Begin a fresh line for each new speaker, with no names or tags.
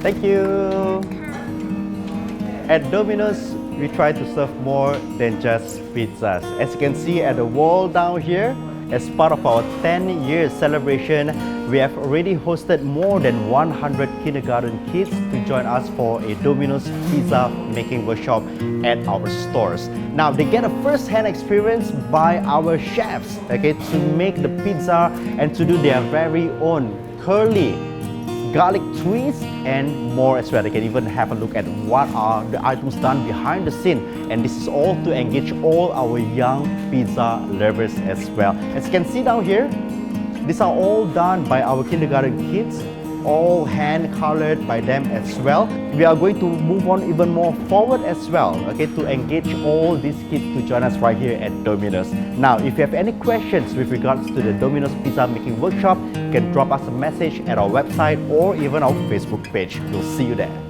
Thank you. At Domino's, we try to serve more than just pizzas. As you can see at the wall down here, as part of our 10-year celebration, we have already hosted more than 100 kindergarten kids to join us for a Domino's pizza making workshop at our stores. Now, they get a first-hand experience by our chefs, okay, to make the pizza and to do their very own curly garlic twists and more as well. They can even have a look at what are the items done behind the scene, and this is all to engage all our young pizza lovers as well. As you can see down here, these are all done by our kindergarten kids, all hand colored by them as well. We are going to move on even more forward as well, okay, to engage all these kids to join us right here at Domino's. Now, if you have any questions with regards to the Domino's pizza making workshop, you can drop us a message at our website or even our Facebook page. We'll see you there.